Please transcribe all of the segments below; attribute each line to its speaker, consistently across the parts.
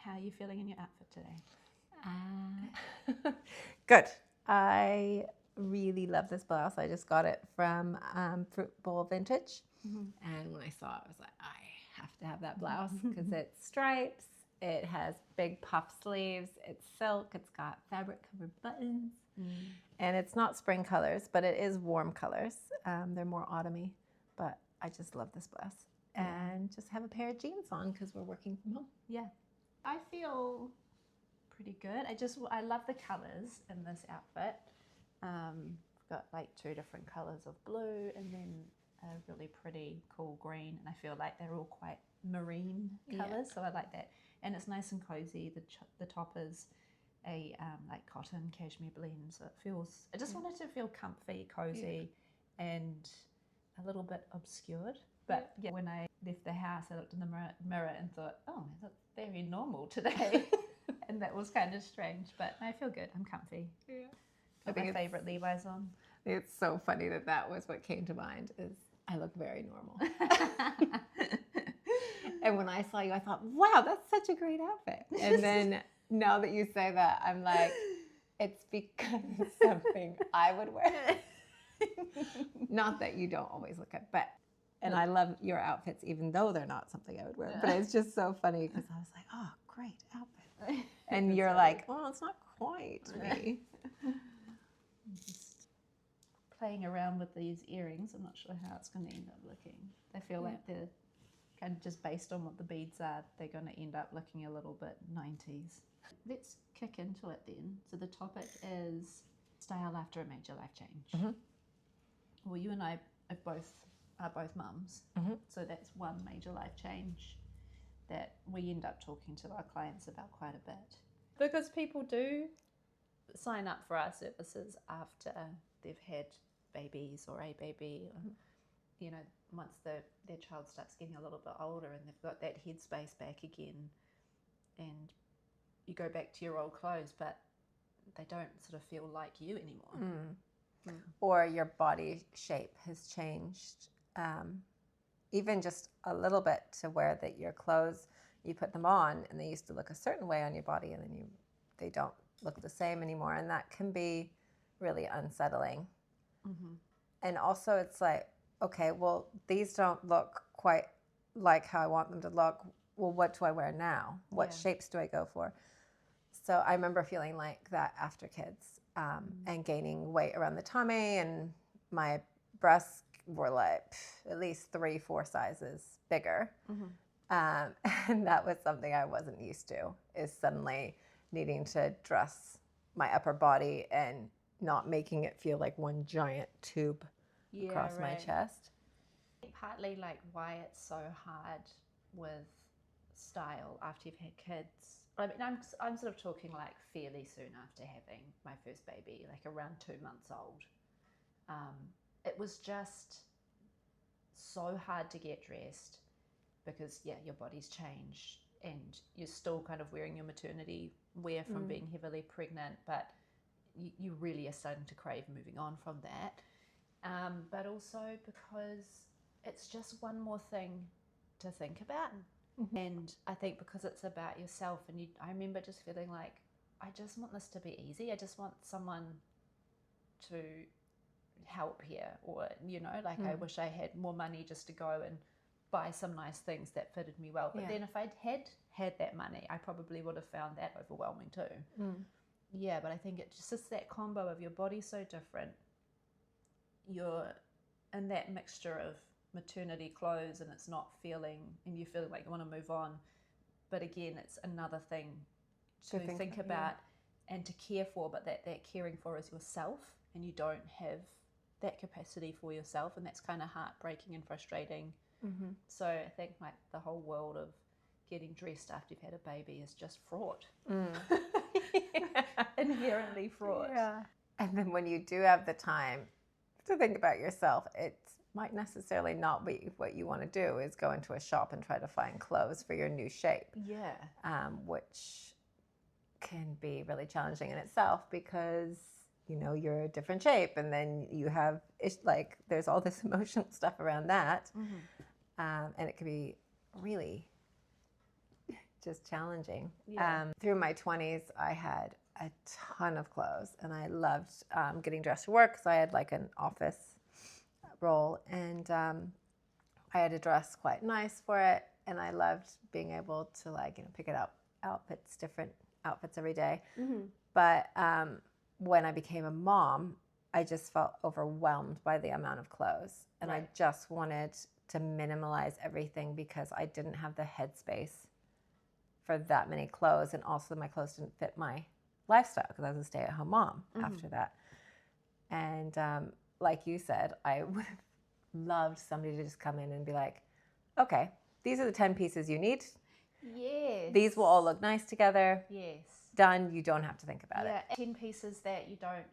Speaker 1: how are you feeling in your outfit today?
Speaker 2: Good. I really love this blouse. I just got it from Fruit Bowl Vintage. And when I saw it, I was like, I have to have that blouse because it's stripes. It has big puff sleeves. It's silk. It's got fabric covered buttons. And it's not spring colors, but it is warm colors. They're more autumny, but I just love this blouse. And just have a pair of jeans on because we're working from home.
Speaker 1: Yeah. I feel pretty good. I love the colors in this outfit. I've got like 2 different colors of blue and then a really pretty cool green, and I feel like they're all quite marine colors, so I like that. And it's nice and cozy. The top is a like cotton cashmere blend, so I just wanted to feel comfy, cozy, and a little bit obscured. But yeah, when I left the house, I looked in the mirror and thought, oh, I look very normal today. And that was kind of strange, but I feel good. I'm comfy.
Speaker 2: Yeah.
Speaker 1: Got my favorite Levi's on.
Speaker 2: It's so funny that was what came to mind, is I look very normal. And when I saw you, I thought, wow, that's such a great outfit. And then now that you say that, I'm like, it's because it's something I would wear. Not that you don't always look at, but, and I love your outfits, even though they're not something I would wear. But it's just so funny because I was like, oh, great outfit. And you're like, oh, it's not quite me.
Speaker 1: Just playing around with these earrings. I'm not sure how it's going to end up looking. They feel like they're kind of just based on what the beads are, they're going to end up looking a little bit 90s. Let's kick into it then. So the topic is style after a major life change. Well, you and I are both mums, so that's one major life change that we end up talking to our clients about quite a bit. Because people do sign up for our services after they've had babies or a baby, or, you know, once their child starts getting a little bit older and they've got that headspace back again, and you go back to your old clothes, but they don't sort of feel like you anymore.
Speaker 2: Or your body shape has changed, even just a little bit, to where that your clothes, you put them on and they used to look a certain way on your body, and then they don't look the same anymore, and that can be really unsettling. And also it's like, okay, well, these don't look quite like how I want them to look. Well, what do I wear now? What shapes do I go for? So I remember feeling like that after kids, and gaining weight around the tummy, and my breasts were like at least 3-4 sizes bigger. And that was something I wasn't used to, is suddenly needing to dress my upper body and not making it feel like one giant tube across my chest.
Speaker 1: Partly like why it's so hard with style after you've had kids. I mean, I'm sort of talking like fairly soon after having my first baby, like around 2 months old. It was just so hard to get dressed because your body's changed and you're still kind of wearing your maternity wear from being heavily pregnant, but you really are starting to crave moving on from that. But also because it's just one more thing to think about. And I think because it's about yourself, and I remember just feeling like, I just want this to be easy. I just want someone to help here, or, you know, like I wish I had more money just to go and buy some nice things that fitted me well. But then if I'd had that money, I probably would have found that overwhelming too. Yeah, but I think it's just that combo of your body's so different, you're in that mixture of maternity clothes and it's not feeling, and you feel like you want to move on, but again it's another thing to think about and to care for, but that caring for is yourself, and you don't have that capacity for yourself, and that's kind of heartbreaking and frustrating. So I think like the whole world of getting dressed after you've had a baby is just fraught. Inherently fraught.
Speaker 2: And then when you do have the time to think about yourself, it might necessarily not be what you want to do, is go into a shop and try to find clothes for your new shape. Which can be really challenging in itself, because you know you're a different shape, and then you have like there's all this emotional stuff around that, and it can be really just challenging.
Speaker 1: Yeah.
Speaker 2: Through my 20s, I had a ton of clothes, and I loved getting dressed for work because I had like an office role, and I had to dress quite nice for it, and I loved being able to pick it up different outfits every day.
Speaker 1: Mm-hmm.
Speaker 2: But when I became a mom, I just felt overwhelmed by the amount of clothes, and I just wanted to minimalize everything because I didn't have the headspace for that many clothes, and also my clothes didn't fit my lifestyle because I was a stay-at-home mom after that. And like you said, I would have loved somebody to just come in and be like, okay, these are the 10 pieces you need.
Speaker 1: Yes.
Speaker 2: These will all look nice together.
Speaker 1: Yes.
Speaker 2: Done. You don't have to think about it.
Speaker 1: Yeah, 10 pieces that you don't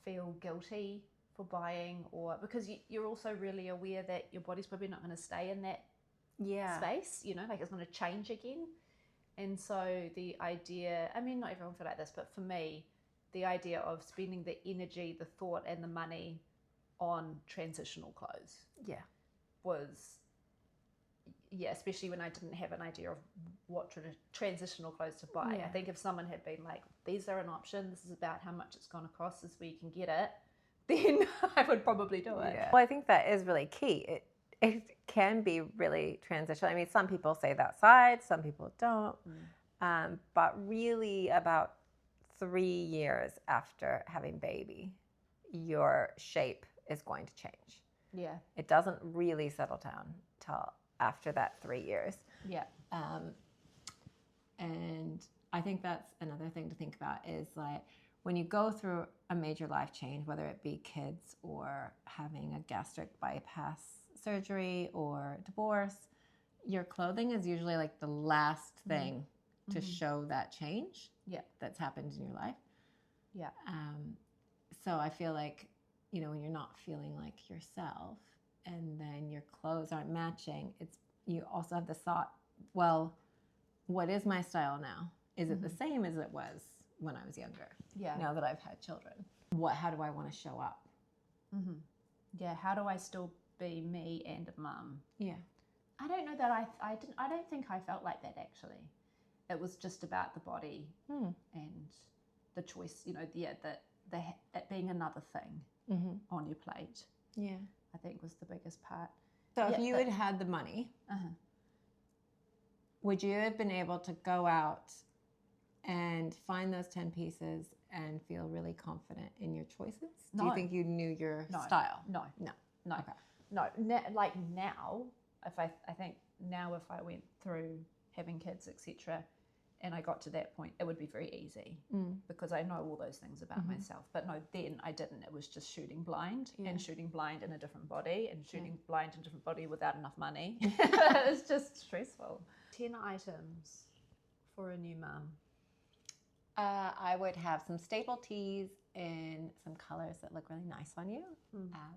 Speaker 1: feel guilty for buying, or because you're also really aware that your body's probably not going to stay in that space, like it's going to change again. And so the idea, I mean, not everyone feel like this, but for me, the idea of spending the energy, the thought, and the money on transitional clothes was, especially when I didn't have an idea of what transitional clothes to buy. I think if someone had been like, these are an option, this is about how much it's going to cost, this is where you can get it, then I would probably do it.
Speaker 2: Yeah. Well, I think that is really key. It can be really transitional. I mean, some people say that side, some people don't. But really about 3 years after having baby, your shape is going to change.
Speaker 1: Yeah.
Speaker 2: It doesn't really settle down till after that 3 years.
Speaker 1: Yeah.
Speaker 2: And I think that's another thing to think about is like when you go through a major life change, whether it be kids or having a gastric bypass surgery or divorce, your clothing is usually like the last thing to show that change that's happened in your life.
Speaker 1: Yeah.
Speaker 2: So I feel like, when you're not feeling like yourself and then your clothes aren't matching, you also have the thought, well, what is my style now? Is it the same as it was when I was younger?
Speaker 1: Yeah.
Speaker 2: Now that I've had children, how do I want to show up?
Speaker 1: Yeah. How do I still be me and a mum?
Speaker 2: Yeah.
Speaker 1: I don't know that I don't think I felt like that actually. It was just about the body and the choice, it being another thing on your plate.
Speaker 2: Yeah.
Speaker 1: I think was the biggest part.
Speaker 2: So if you had had the money, would you have been able to go out and find those 10 pieces and feel really confident in your choices?
Speaker 1: No.
Speaker 2: Do you think you knew your style?
Speaker 1: No.
Speaker 2: Okay.
Speaker 1: No. Now, if I think now if I went through having kids, etc., and I got to that point, it would be very easy because I know all those things about myself. But no, then I didn't. It was just shooting blind and shooting blind in a different body and shooting blind in a different body without enough money. It's just stressful. 10 items for a new mum.
Speaker 2: I would have some staple tees in some colors that look really nice on you,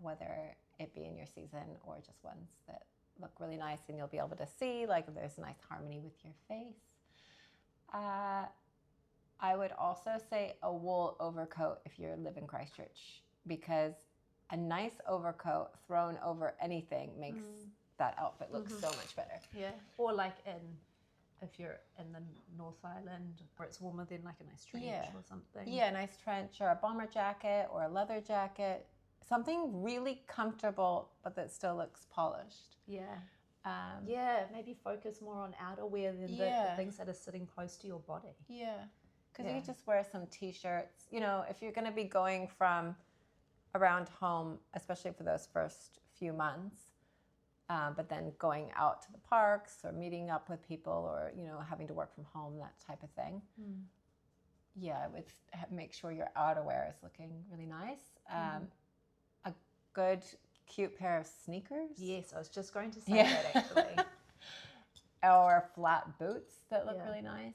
Speaker 2: whether it be in your season or just ones that look really nice and you'll be able to see like there's a nice harmony with your face. I would also say a wool overcoat if you live in Christchurch, because a nice overcoat thrown over anything makes that outfit look so much better.
Speaker 1: Yeah. Or like if you're in the North Island where it's warmer, then like a nice trench or something.
Speaker 2: Yeah, a nice trench or a bomber jacket or a leather jacket. Something really comfortable but that still looks polished.
Speaker 1: Yeah. Maybe focus more on outerwear than the things that are sitting close to your body.
Speaker 2: Yeah, because you just wear some t-shirts. If you're going to be going from around home, especially for those first few months, but then going out to the parks or meeting up with people or, having to work from home, that type of thing. Yeah, I would make sure your outerwear is looking really nice. A good cute pair of sneakers.
Speaker 1: Yes, I was just going to say that actually.
Speaker 2: Or flat boots that look really nice.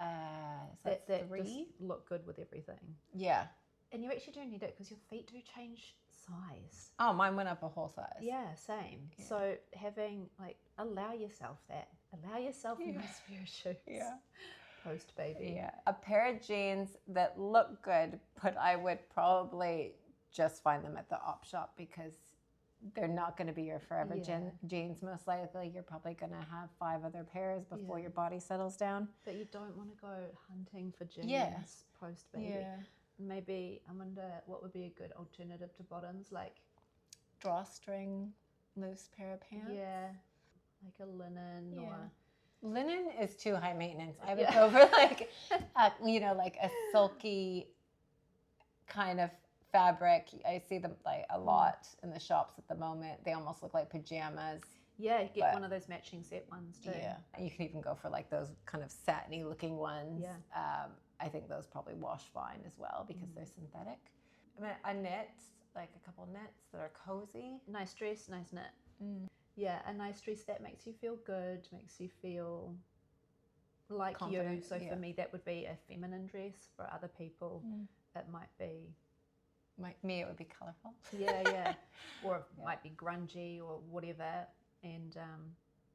Speaker 2: So
Speaker 1: that
Speaker 2: 3.
Speaker 1: just look good with everything.
Speaker 2: Yeah.
Speaker 1: And you actually do need it because your feet do change size.
Speaker 2: Oh, mine went up a whole size.
Speaker 1: Yeah, same. Yeah. So having allow yourself a nice pair of shoes. Yeah. Post baby.
Speaker 2: Yeah. A pair of jeans that look good, but I would probably just find them at the op shop because they're not going to be your forever
Speaker 1: Yeah.
Speaker 2: jeans. Most likely, you're probably going to have 5 other pairs before
Speaker 1: Yeah.
Speaker 2: your body settles down.
Speaker 1: But you don't want to go hunting for jeans
Speaker 2: Yeah.
Speaker 1: post baby. Maybe I wonder what would be a good alternative to bottoms, like
Speaker 2: Drawstring, loose pair of pants.
Speaker 1: yeah, like a linen or
Speaker 2: Linen is too high maintenance. I would
Speaker 1: Yeah.
Speaker 2: go for like, like a silky kind of fabric. I see them like a lot in the shops at the moment. They almost look like pajamas.
Speaker 1: yeah. Get
Speaker 2: But-
Speaker 1: one of those matching set ones too.
Speaker 2: Yeah, you can even go for like those kind of satiny looking ones.
Speaker 1: Yeah.
Speaker 2: I think those probably wash fine as well because they're synthetic. I mean, a knit, like a couple knits that are cozy.
Speaker 1: Nice dress, nice knit. Yeah, a nice dress that makes you feel good, makes you feel like
Speaker 2: Confident,
Speaker 1: you. So
Speaker 2: yeah.
Speaker 1: for me, that would be a feminine dress. For other people, it might be
Speaker 2: Me, it would be colorful.
Speaker 1: yeah, or it
Speaker 2: Yeah.
Speaker 1: might be grungy or whatever. And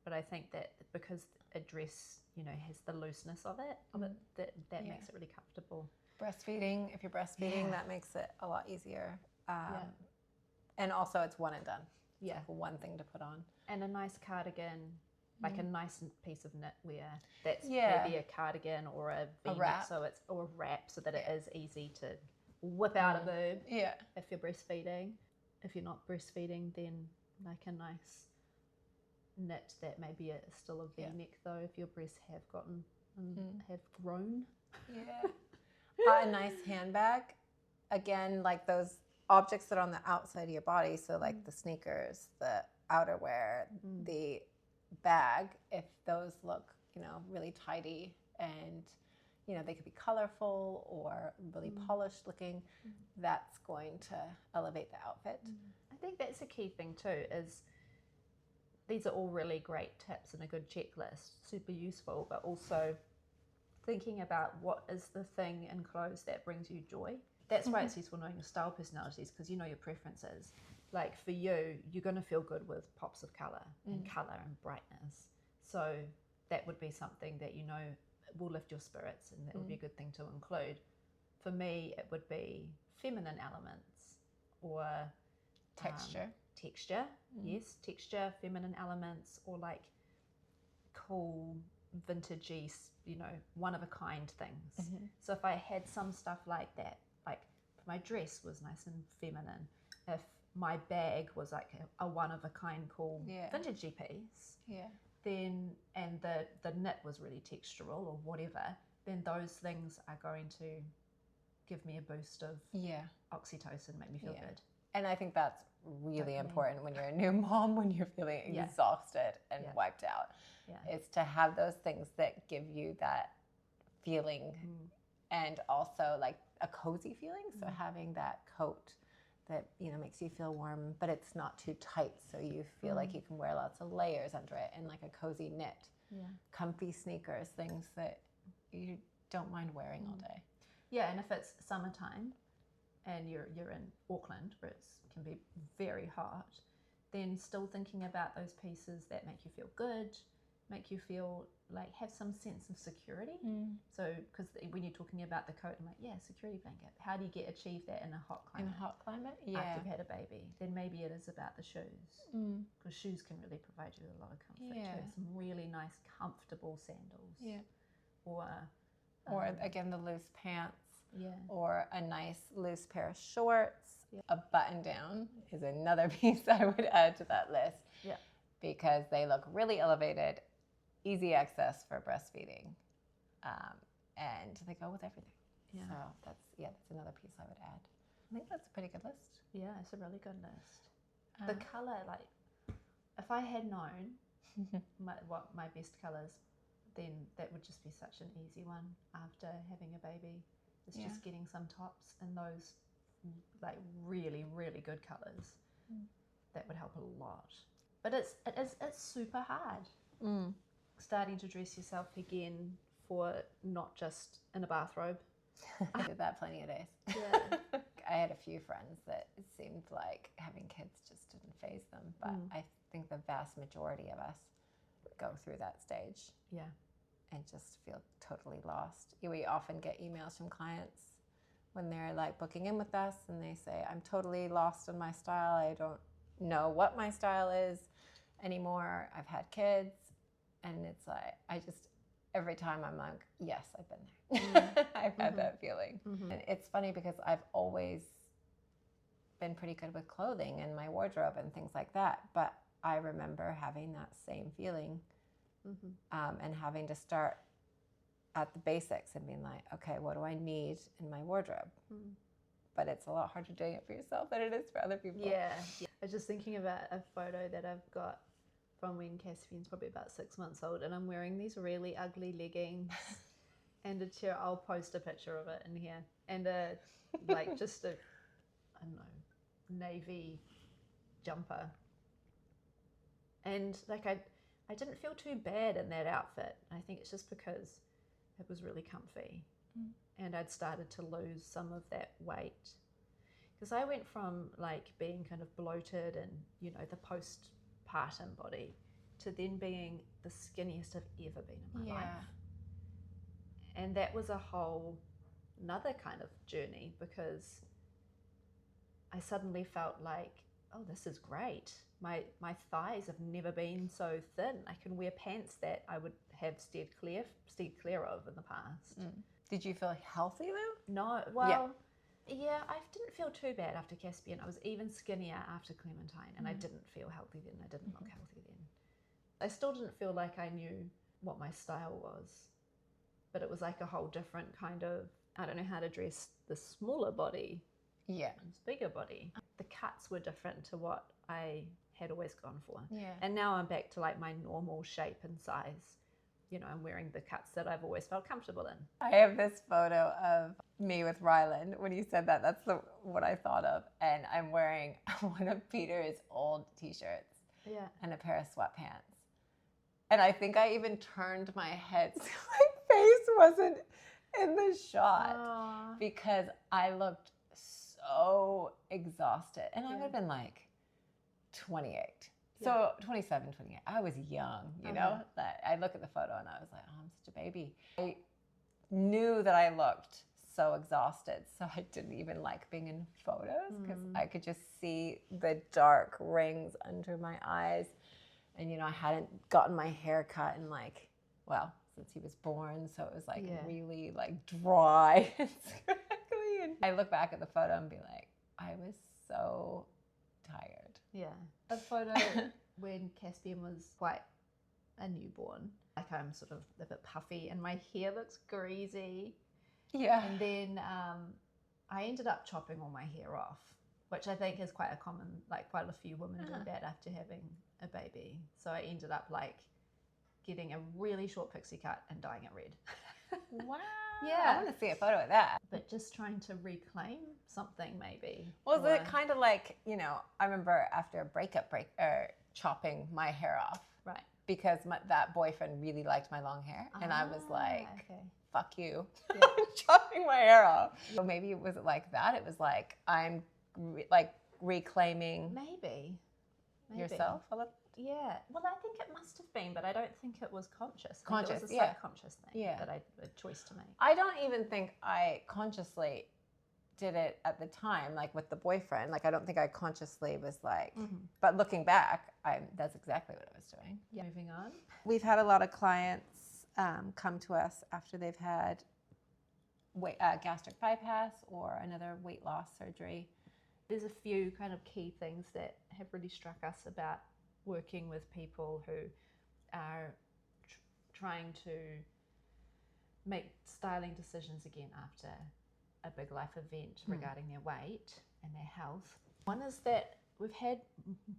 Speaker 1: but I think that because a dress, has the looseness of it, that
Speaker 2: Yeah.
Speaker 1: makes it really comfortable.
Speaker 2: Breastfeeding, if you're breastfeeding,
Speaker 1: Yeah.
Speaker 2: that makes it a lot easier.
Speaker 1: Yeah.
Speaker 2: And also, it's one and done. It's
Speaker 1: Yeah.
Speaker 2: like one thing to put on.
Speaker 1: And a nice cardigan, like a nice piece of knitwear. That's
Speaker 2: Yeah.
Speaker 1: maybe a cardigan or a V-neck,
Speaker 2: wrap.
Speaker 1: so it's or a wrap, so that it is easy to whip out a boob
Speaker 2: Yeah.
Speaker 1: if you're breastfeeding. If you're not breastfeeding, then like a nice knit that maybe is still a
Speaker 2: Yeah.
Speaker 1: V-neck though. If your breasts have gotten have grown.
Speaker 2: Yeah. A nice handbag. Again, like those objects that are on the outside of your body. So, like the sneakers, the outerwear, the bag, if those look, really tidy and, they could be colorful or really polished looking, that's going to elevate the outfit.
Speaker 1: I think that's a key thing too, is these are all really great tips and a good checklist, super useful, but also thinking about what is the thing in clothes that brings you joy. That's why it's useful knowing your style personalities, because you know your preferences. Like for you, you're going to feel good with pops of color and brightness. So that would be something that will lift your spirits, and that would be a good thing to include. For me, it would be feminine elements or
Speaker 2: Texture.
Speaker 1: Texture, yes, texture, feminine elements, or like cool, vintagey, one of a kind things. So if I had some stuff like that, like if my dress was nice and feminine, if my bag was like a one of a kind, cool, vintagey piece, then and the knit was really textural or whatever, then those things are going to give me a boost of oxytocin, make me feel good.
Speaker 2: And I think that's really
Speaker 1: Definitely.
Speaker 2: important when you're a new mom, when you're feeling exhausted and wiped out.
Speaker 1: Yeah.
Speaker 2: Is to have those things that give you that feeling and also like a cozy feeling. So having that coat that, makes you feel warm, but it's not too tight. So you feel like you can wear lots of layers under it, and like a cozy knit, comfy sneakers, things that you don't mind wearing all day.
Speaker 1: Yeah, and if it's summertime and you're in Auckland where it can be very hot, then still thinking about those pieces that make you feel good, make you feel like have some sense of security. So, because when you're talking about the coat, I'm like, security blanket. How do you achieve that in a hot climate?
Speaker 2: In a hot climate?
Speaker 1: After you've had a baby, then maybe it is about the shoes, because shoes can really provide you with a lot of comfort too. Some really nice, comfortable sandals. Or
Speaker 2: again, the loose pants.
Speaker 1: Yeah.
Speaker 2: Or a nice loose pair of shorts. A button down is another piece I would add to that list.
Speaker 1: Yeah.
Speaker 2: Because they look really elevated, easy access for breastfeeding, and they go with everything.
Speaker 1: Yeah.
Speaker 2: So that's another piece I would add. I think that's a pretty good list.
Speaker 1: Yeah, it's a really good list. The color, like, if I had known what my best colors, then that would just be such an easy one after having a baby. It's just getting some tops in those like really, really good colors. That would help a lot. But it's super hard. Starting to dress yourself again for not just in a bathrobe.
Speaker 2: I did that plenty of days.
Speaker 1: Yeah.
Speaker 2: I had a few friends that it seemed like having kids just didn't faze them, but I think the vast majority of us go through that stage.
Speaker 1: Yeah.
Speaker 2: And just feel totally lost. We often get emails from clients when they're like booking in with us and they say, I'm totally lost in my style. I don't know what my style is anymore. I've had kids, and it's like every time I'm like, yes, I've been there. I've had that feeling. And it's funny because I've always been pretty good with clothing and my wardrobe and things like that, but I remember having that same feeling and having to start at the basics and being like, okay, what do I need in my wardrobe? But it's a lot harder doing it for yourself than it is for other people.
Speaker 1: Yeah. I was just thinking about a photo that I've got from when Caspian's probably about 6 months old, and I'm wearing these really ugly leggings and a chair. I'll post a picture of it in here, and just a, I don't know, navy jumper. And like I didn't feel too bad in that outfit. I think it's just because it was really comfy, and I'd started to lose some of that weight. Because I went from like being kind of bloated and, you know, the postpartum body to then being the skinniest I've ever been in my life. And that was a whole another kind of journey, because I suddenly felt like, oh, this is great. My thighs have never been so thin. I can wear pants that I would have steered clear of in the past.
Speaker 2: Did you feel healthy though?
Speaker 1: No, well, yeah, I didn't feel too bad after Caspian. I was even skinnier after Clementine, and I didn't feel healthy then. I didn't look healthy then. I still didn't feel like I knew what my style was, but it was like a whole different kind of, I don't know how to dress the smaller body.
Speaker 2: Yeah.
Speaker 1: This bigger body. The cuts were different to what I had always gone for.
Speaker 2: Yeah.
Speaker 1: And now I'm back to like my normal shape and size. You know, I'm wearing the cuts that I've always felt comfortable in.
Speaker 2: I have this photo of me with Ryland. When you said that, that's what I thought of. And I'm wearing one of Peter's old t-shirts and a pair of sweatpants. And I think I even turned my head so my face wasn't in the shot because I looked so exhausted. And I would have been like 28. So 27, 28. I was young, you know? That I look at the photo and I was like, oh, I'm such a baby. I knew that I looked so exhausted, so I didn't even like being in photos because I could just see the dark rings under my eyes. And, you know, I hadn't gotten my hair cut in like, well, since he was born. So it was like really like dry and scraggly. And I look back at the photo and be like, I was so tired.
Speaker 1: Yeah. A photo when Caspian was quite a newborn. Like I'm sort of a bit puffy and my hair looks greasy.
Speaker 2: Yeah.
Speaker 1: And then I ended up chopping all my hair off, which I think is quite a common, like quite a few women do that after having a baby. So I ended up like getting a really short pixie cut and dyeing it red.
Speaker 2: Wow.
Speaker 1: Yeah.
Speaker 2: I want to see a photo of that.
Speaker 1: But just trying to reclaim something maybe.
Speaker 2: Was it kind of like, you know, I remember after a breakup, chopping my hair off.
Speaker 1: Right.
Speaker 2: Because that boyfriend really liked my long hair. And I was like, fuck you.
Speaker 1: Yeah.
Speaker 2: Chopping my hair off. So maybe it wasn't like that. It was like, I'm reclaiming
Speaker 1: maybe.
Speaker 2: yourself a little.
Speaker 1: Yeah, well, I think it must have been, but I don't think it was conscious.
Speaker 2: Conscious,
Speaker 1: it was a subconscious thing that I a choice to make.
Speaker 2: I don't even think I consciously did it at the time, like with the boyfriend. Like I don't think I consciously was like, but looking back, that's exactly what I was doing.
Speaker 1: Yeah. Moving on.
Speaker 2: We've had a lot of clients come to us after they've had gastric bypass or another weight loss surgery.
Speaker 1: There's a few kind of key things that have really struck us about working with people who are trying to make styling decisions again after a big life event regarding their weight and their health. One is that we've had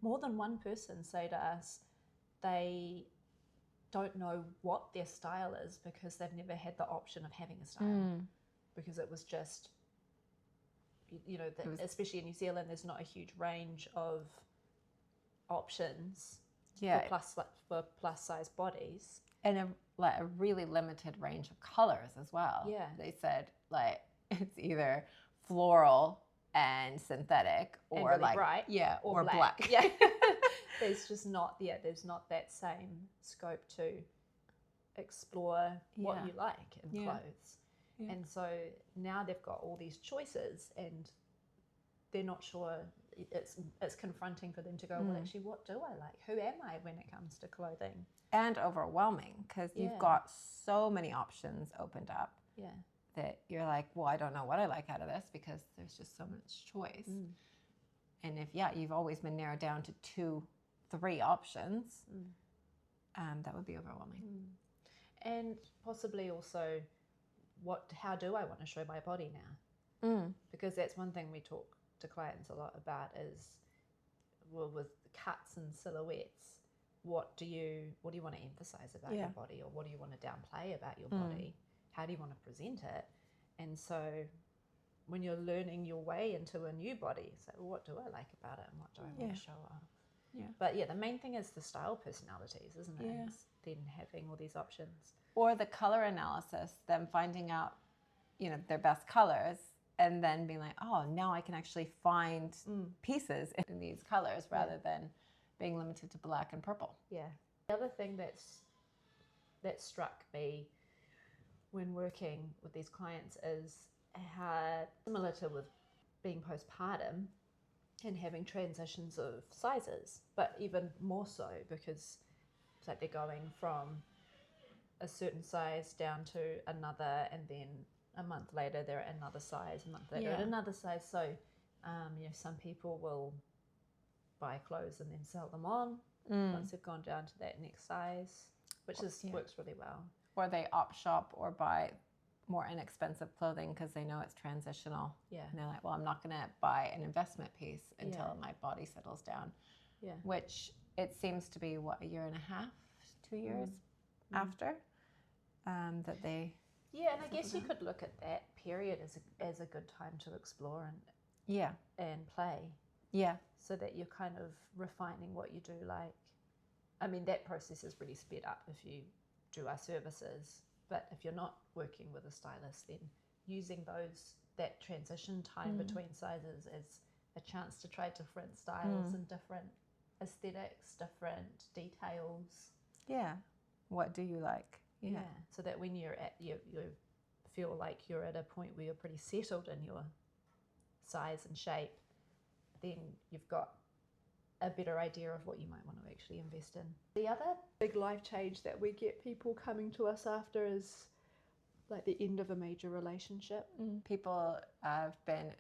Speaker 1: more than one person say to us they don't know what their style is because they've never had the option of having a style because it was just, you know, especially in New Zealand, there's not a huge range of options for plus size bodies,
Speaker 2: and a really limited range of colors as well.
Speaker 1: Yeah,
Speaker 2: they said like it's either floral and synthetic or
Speaker 1: and really
Speaker 2: like
Speaker 1: bright,
Speaker 2: or black.
Speaker 1: Yeah, there's just not there's not that same scope to explore what you like in clothes. Yeah. And so now they've got all these choices, and they're not sure. It's confronting for them to go, well, actually, what do I like? Who am I when it comes to clothing?
Speaker 2: And overwhelming, because you've
Speaker 1: Yeah.
Speaker 2: got so many options opened up
Speaker 1: Yeah.
Speaker 2: that you're like, well, I don't know what I like out of this because there's just so much choice. And if, you've always been narrowed down to 2, 3 options, that would be overwhelming.
Speaker 1: And possibly also, how do I want to show my body now? Because that's one thing we talk to clients a lot about is, well, with cuts and silhouettes, what do you want to emphasize about your body, or what do you want to downplay about your body? How do you want to present it? And so when you're learning your way into a new body, so what do I like about it and what do I want to show off? But the main thing is the style personalities, isn't it? It's then having all these options.
Speaker 2: Or the color analysis, them finding out, their best colors, and then being like, oh, now I can actually find pieces in these colors rather than being limited to black and purple.
Speaker 1: Yeah. The other thing that struck me when working with these clients is how similar to with being postpartum and having transitions of sizes, but even more so because it's like they're going from a certain size down to another, and then a month later they're at another size, a month later at another size. So some people will buy clothes and then sell them on once they've gone down to that next size, which works really well.
Speaker 2: Or they opt shop or buy more inexpensive clothing because they know it's transitional.
Speaker 1: Yeah.
Speaker 2: And they're like, well, I'm not going to buy an investment piece until my body settles down.
Speaker 1: Yeah.
Speaker 2: Which it seems to be, a year and a half, 2 years after that they...
Speaker 1: Yeah, and I guess you could look at that period as a good time to explore and play.
Speaker 2: Yeah.
Speaker 1: So that you're kind of refining what you do like. I mean, that process is really sped up if you do our services. But if you're not working with a stylist, then using that transition time between sizes as a chance to try different styles and different aesthetics, different details.
Speaker 2: Yeah. What do you like?
Speaker 1: Yeah. So that when you're at you feel like you're at a point where you're pretty settled in your size and shape, then you've got a better idea of what you might want to actually invest in. The other big life change that we get people coming to us after is like the end of a major relationship.
Speaker 2: People have been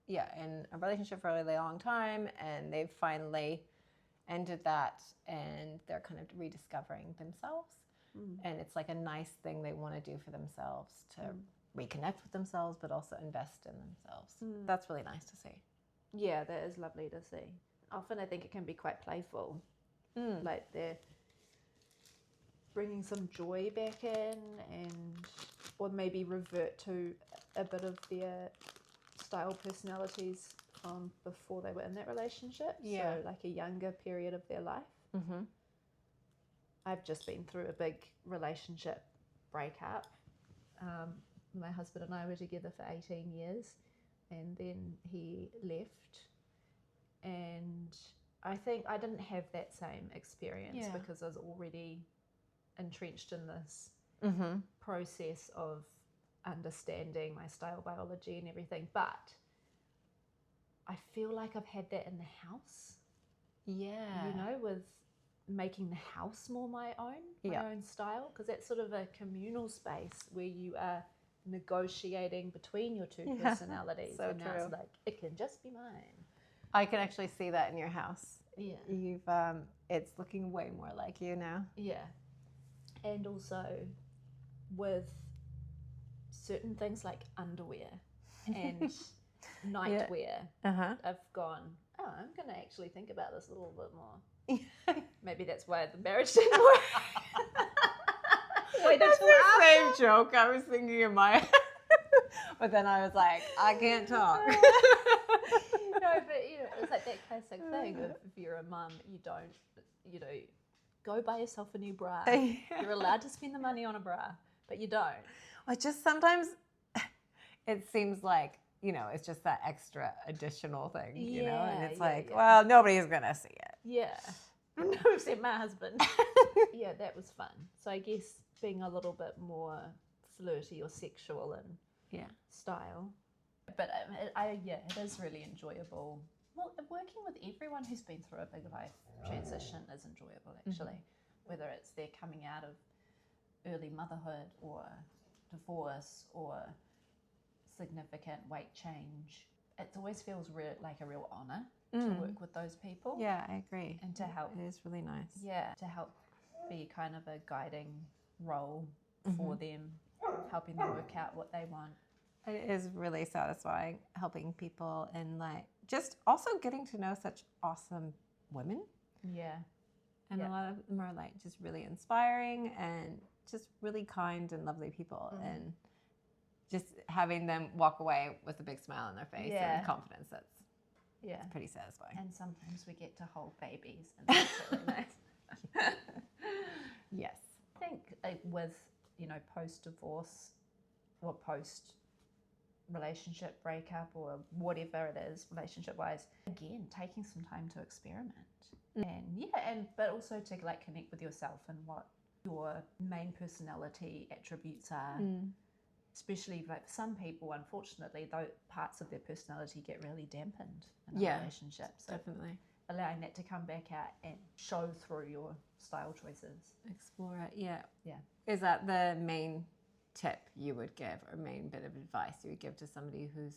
Speaker 2: in a relationship for a really long time, and they've finally ended that, and they're kind of rediscovering themselves. And it's like a nice thing they want to do for themselves to reconnect with themselves, but also invest in themselves. That's really nice to see.
Speaker 1: Yeah, that is lovely to see. Often I think it can be quite playful. Like they're bringing some joy back in, or maybe revert to a bit of their style personalities from before they were in that relationship.
Speaker 2: Yeah.
Speaker 1: So like a younger period of their life. I've just been through a big relationship breakup. My husband and I were together for 18 years, and then he left. And I think I didn't have that same experience because I was already entrenched in this process of understanding my style biology and everything. But I feel like I've had that in the house.
Speaker 2: Yeah.
Speaker 1: With making the house more my own style, because that's sort of a communal space where you are negotiating between your two personalities.
Speaker 2: So
Speaker 1: and now
Speaker 2: true.
Speaker 1: it's like, it can just be mine.
Speaker 2: I can actually see that in your house.
Speaker 1: Yeah.
Speaker 2: You've it's looking way more like you now.
Speaker 1: Yeah. And also with certain things like underwear and nightwear, I've gone, I'm going to actually think about this a little bit more. Maybe that's why the marriage didn't work.
Speaker 2: That's the same joke I was thinking in my head. But then I was like, I can't talk.
Speaker 1: No, but it's like that classic thing of if you're a mum, you don't, go buy yourself a new bra. You're allowed to spend the money on a bra, but you don't.
Speaker 2: I just sometimes it seems like, it's just that extra additional thing, and it's well, nobody's going to see it.
Speaker 1: Yeah. Except my husband. Yeah, that was fun. So I guess being a little bit more flirty or sexual in style But it is really enjoyable. Well, working with everyone who's been through a big life transition is enjoyable, actually. Whether it's they're coming out of early motherhood or divorce or significant weight change, it always feels like a real honor to work with those people.
Speaker 2: Yeah, I agree.
Speaker 1: And to help.
Speaker 2: It is really nice.
Speaker 1: Yeah, to help be kind of a guiding role for them, helping them work out what they want.
Speaker 2: It is really satisfying helping people and like just also getting to know such awesome women.
Speaker 1: Yeah.
Speaker 2: And a lot of them are like just really inspiring and just really kind and lovely people. And just having them walk away with a big smile on their face and confidence, that's pretty satisfying.
Speaker 1: And sometimes we get to hold babies and that's really nice.
Speaker 2: Yes.
Speaker 1: I think with, post-divorce or post-relationship breakup or whatever it is, relationship-wise, again, taking some time to experiment. But also to like connect with yourself and what your main personality attributes are. Especially like for some people, unfortunately, those parts of their personality get really dampened in a relationship. So
Speaker 2: definitely.
Speaker 1: Allowing that to come back out and show through your style choices.
Speaker 2: Explore it, yeah.
Speaker 1: Yeah.
Speaker 2: Is that the main tip you would give or main bit of advice you would give to somebody who's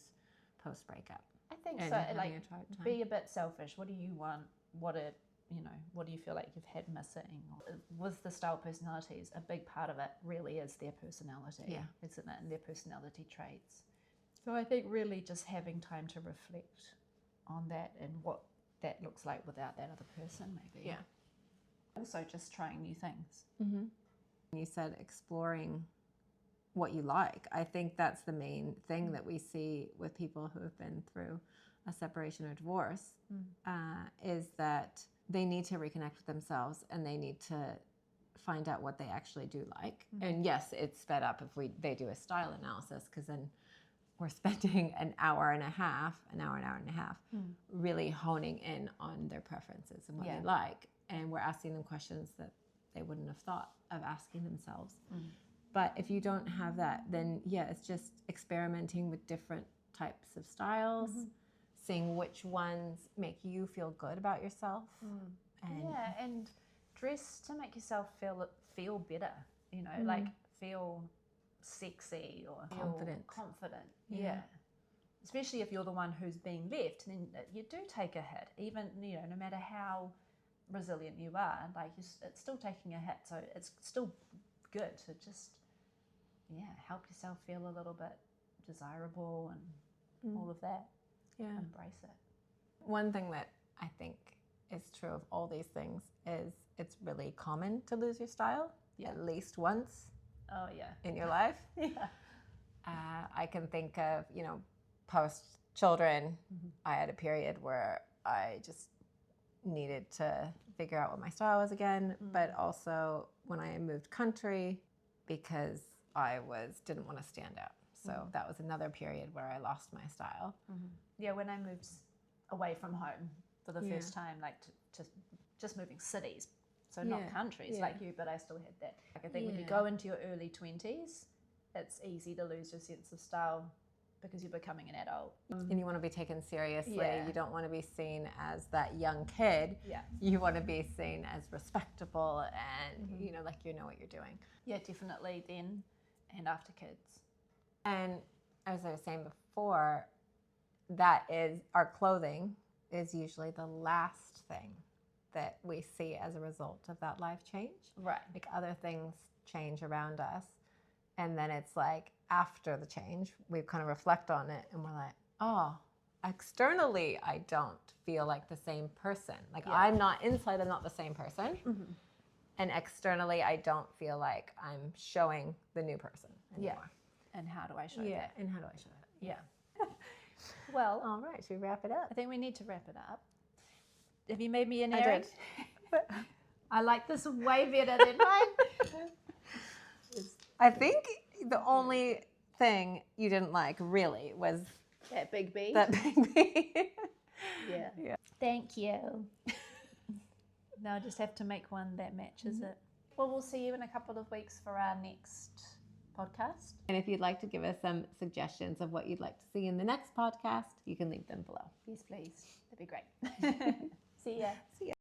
Speaker 2: post-breakup?
Speaker 1: I think
Speaker 2: and
Speaker 1: so.
Speaker 2: having
Speaker 1: Like,
Speaker 2: a hard time?
Speaker 1: be a bit selfish. What do you want? What do you feel like you've had missing? With the style personalities, a big part of it really is their personality, isn't it? And their personality traits. So I think really just having time to reflect on that and what that looks like without that other person, maybe.
Speaker 2: Yeah.
Speaker 1: Also just trying new things.
Speaker 2: You said exploring what you like. I think that's the main thing that we see with people who have been through a separation or divorce, is that they need to reconnect with themselves and they need to find out what they actually do like. And yes, it's sped up if they do a style analysis, because then we're spending an hour and a half, really honing in on their preferences and what they like. And we're asking them questions that they wouldn't have thought of asking themselves. But if you don't have that, then it's just experimenting with different types of styles, seeing which ones make you feel good about yourself.
Speaker 1: And dress to make yourself feel better, like feel sexy or confident. Yeah. Especially if you're the one who's being left, then you do take a hit, even, no matter how resilient you are, like it's still taking a hit. So it's still good to just, help yourself feel a little bit desirable and all of that. Embrace it.
Speaker 2: One thing that I think is true of all these things is it's really common to lose your style at least once in your life. I can think of, post children, I had a period where I just needed to figure out what my style was again, but also when I moved country because I didn't want to stand out. So that was another period where I lost my style.
Speaker 1: Yeah, when I moved away from home for the first time, like to just moving cities, so not countries like you, but I still had that. Like I think when you go into your early 20s, it's easy to lose your sense of style because you're becoming an adult.
Speaker 2: And you want to be taken seriously. You don't want to be seen as that young kid. You want to be seen as respectable and, like you know what you're doing.
Speaker 1: Yeah, definitely then and after kids.
Speaker 2: And as I was saying before, that is our clothing is usually the last thing that we see as a result of that life change.
Speaker 1: Right.
Speaker 2: Like other things change around us. And then it's like after the change, we kind of reflect on it and we're like, oh, externally, I don't feel like the same person. Like I'm not inside, I'm not the same person. And externally, I don't feel like I'm showing the new person anymore.
Speaker 1: And how do I show that?
Speaker 2: And how do I show that?
Speaker 1: Yeah. Well,
Speaker 2: all right, should we wrap it up?
Speaker 1: I think we need to wrap it up. Have you made me an
Speaker 2: I
Speaker 1: Erin?
Speaker 2: did.
Speaker 1: I like this way better than mine.
Speaker 2: I think the only thing you didn't like really was
Speaker 1: that big B.
Speaker 2: That big B.
Speaker 1: Yeah. Thank you. Now I just have to make one that matches it. Well, we'll see you in a couple of weeks for our next podcast.
Speaker 2: And if you'd like to give us some suggestions of what you'd like to see in the next podcast, you can leave them below.
Speaker 1: Yes, please. That'd be great. See ya.
Speaker 2: See ya.